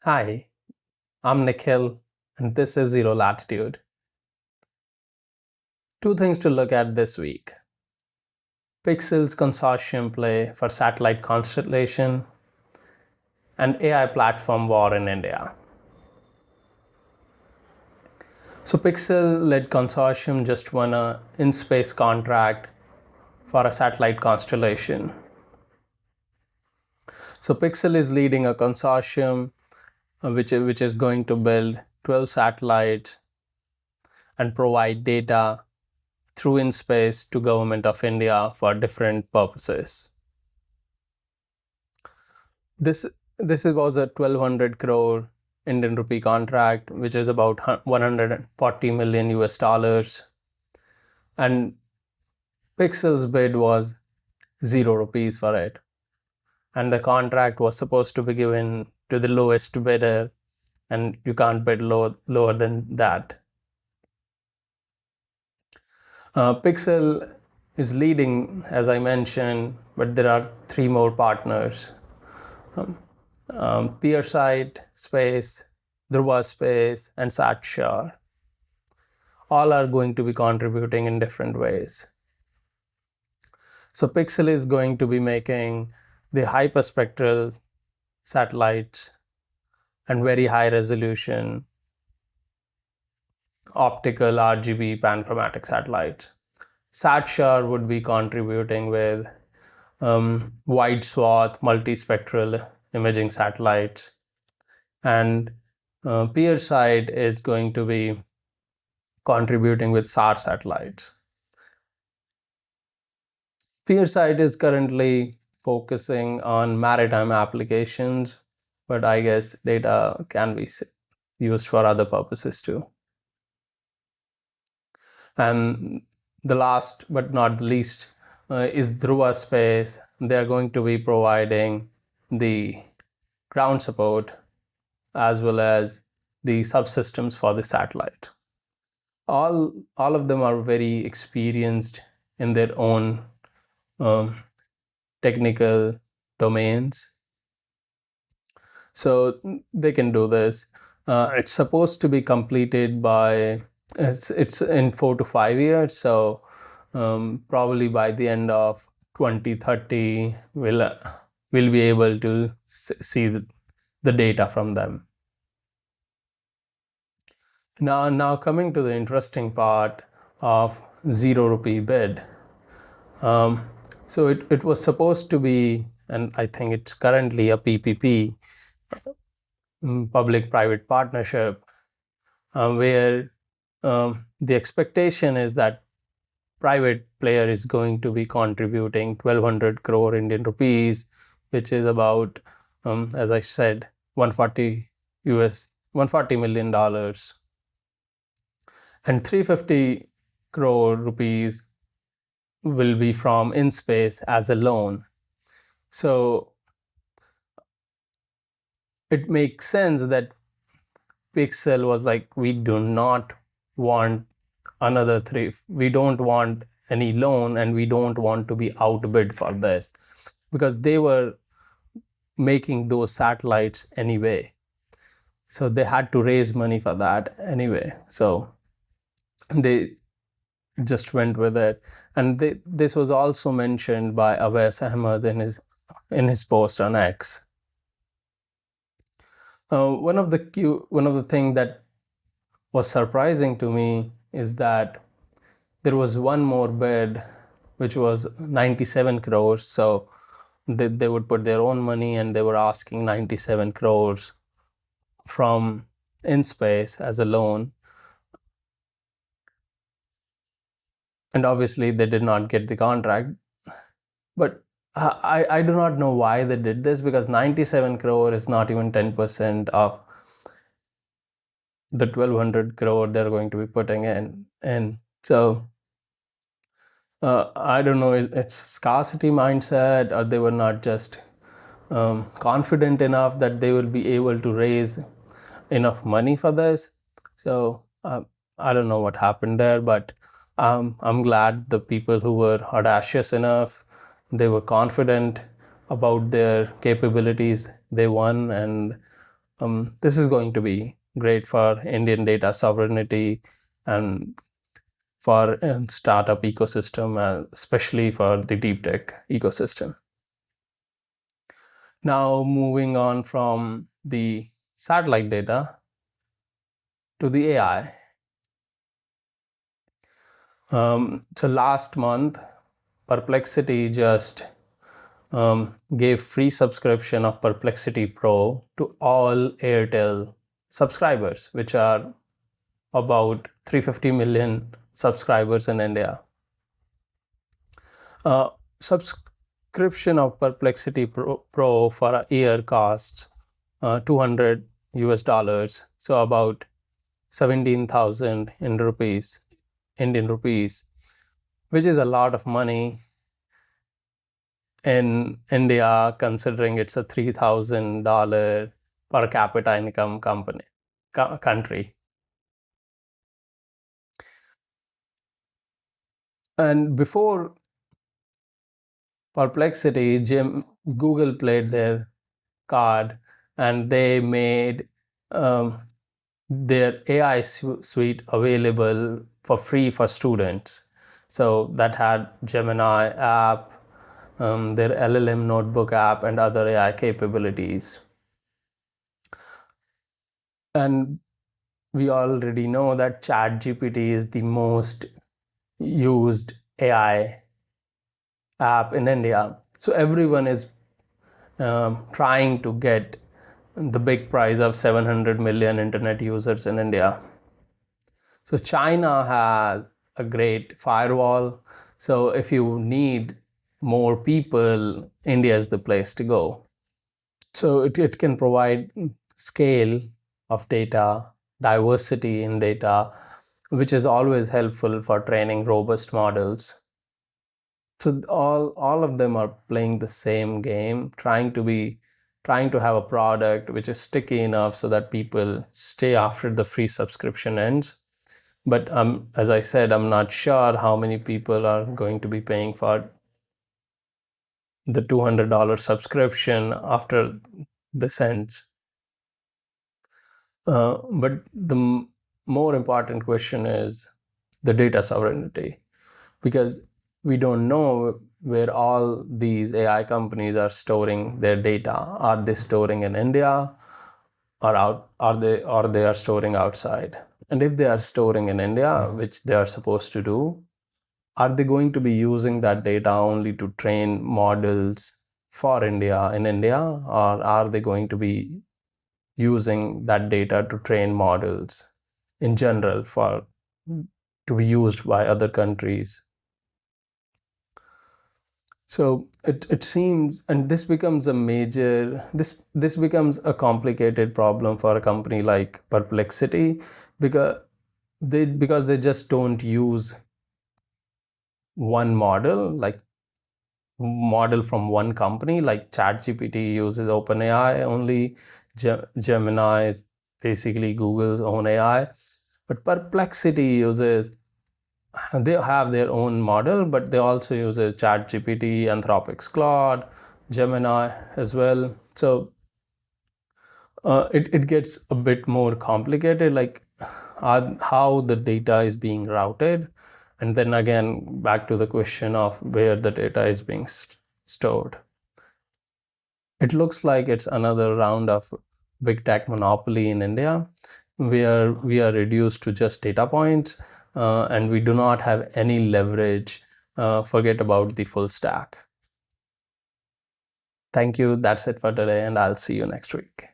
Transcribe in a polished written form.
Hi, I'm Nikhil, and this is Zero Latitude. Two things to look at this week: Pixxel's consortium play for satellite constellation and AI platform war in India. So, Pixxel led consortium just won a in-space contract for a satellite constellation. So, Pixxel is leading a consortium which is going to build 12 satellites and provide data through in space to Government of India for different purposes. This was a 1200 crore Indian rupee contract, which is about 140 million US dollars, and Pixxel's bid was 0 rupees for it, and the contract was supposed to be given to the lowest bidder, and you can't bid lower than that. Pixxel is leading, as I mentioned, but there are 3 more partners: PierSight Space, Dhruva Space, and SatSure. All are going to be contributing in different ways. So Pixxel is going to be making the hyperspectral satellites and very high resolution optical RGB panchromatic satellites. SatSure would be contributing with wide swath multispectral imaging satellites, and PierSight is going to be contributing with SAR satellites. PierSight is currently focusing on maritime applications, but I guess data can be used for other purposes too. And the last but not the least is Dhruva Space. They are going to be providing the ground support as well as the subsystems for the satellite. All of them are very experienced in their own technical domains, so they can do this. It's supposed to be completed by it's in 4 to 5 years, so probably by the end of 2030 we'll be able to see the data from them. Now coming to the interesting part of 0 rupee bid. So it was supposed to be, and I think it's currently a PPP, public-private partnership, where the expectation is that private player is going to be contributing 1200 crore Indian rupees, which is about, as I said, 140 million dollars, and 350 crore rupees will be from InSpace as a loan. So it makes sense that Pixxel was like, we do not want another we don't want any loan, and we don't want to be outbid for this, because they were making those satellites anyway, so they had to raise money for that anyway, so they just went with it. And this was also mentioned by Awais Ahmed in his post on X. One of the things that was surprising to me is that there was one more bid, which was 97 crores. So they would put their own money, and they were asking 97 crores from InSpace as a loan. And obviously they did not get the contract. But I do not know why they did this, because 97 crore is not even 10% of the 1200 crore they're going to be putting in. So I don't know, it's scarcity mindset, or they were not just confident enough that they will be able to raise enough money for this. So I don't know what happened there, but I'm glad the people who were audacious enough, they were confident about their capabilities, they won, and This is going to be great for Indian data sovereignty and for startup ecosystem, especially for the deep tech ecosystem. Now moving on from the satellite data to the AI. So last month, Perplexity just gave free subscription of Perplexity Pro to all Airtel subscribers, which are about 350 million subscribers in India. Subscription of Perplexity Pro for a year costs 200 US dollars, so about 17,000 in rupees, Indian rupees, which is a lot of money in India, considering it's a $3,000 per capita income country. And before Perplexity, Google played their card, and they made their AI suite available for free for students. So that had Gemini app, their LLM notebook app, and other AI capabilities. And we already know that ChatGPT is the most used AI app in India. So everyone is trying to get the big prize of 700 million internet users in India. So China has a great firewall. So if you need more people, India is the place to go. So it can provide scale of data, diversity in data, which is always helpful for training robust models. So all of them are playing the same game, trying to have a product which is sticky enough so that people stay after the free subscription ends. But as I said, I'm not sure how many people are going to be paying for the $200 subscription after this ends. But the more important question is the data sovereignty, because we don't know where all these AI companies are storing their data. Are they storing in India, or they are storing outside? And if they are storing in India, which they are supposed to do, are they going to be using that data only to train models for India in India, or are they going to be using that data to train models in general for to be used by other countries? So it seems, and this becomes a complicated problem for a company like Perplexity, because they just don't use one model from one company. Like ChatGPT uses OpenAI only, Gemini is basically Google's own AI, but Perplexity uses, they have their own model, but they also use a ChatGPT, Anthropic's Claude, Gemini as well. So it gets a bit more complicated, like how the data is being routed, and then again back to the question of where the data is being stored. It looks like it's another round of big tech monopoly in India, where we are reduced to just data points, and we do not have any leverage. Forget about the full stack. Thank you. That's it for today, and I'll see you next week.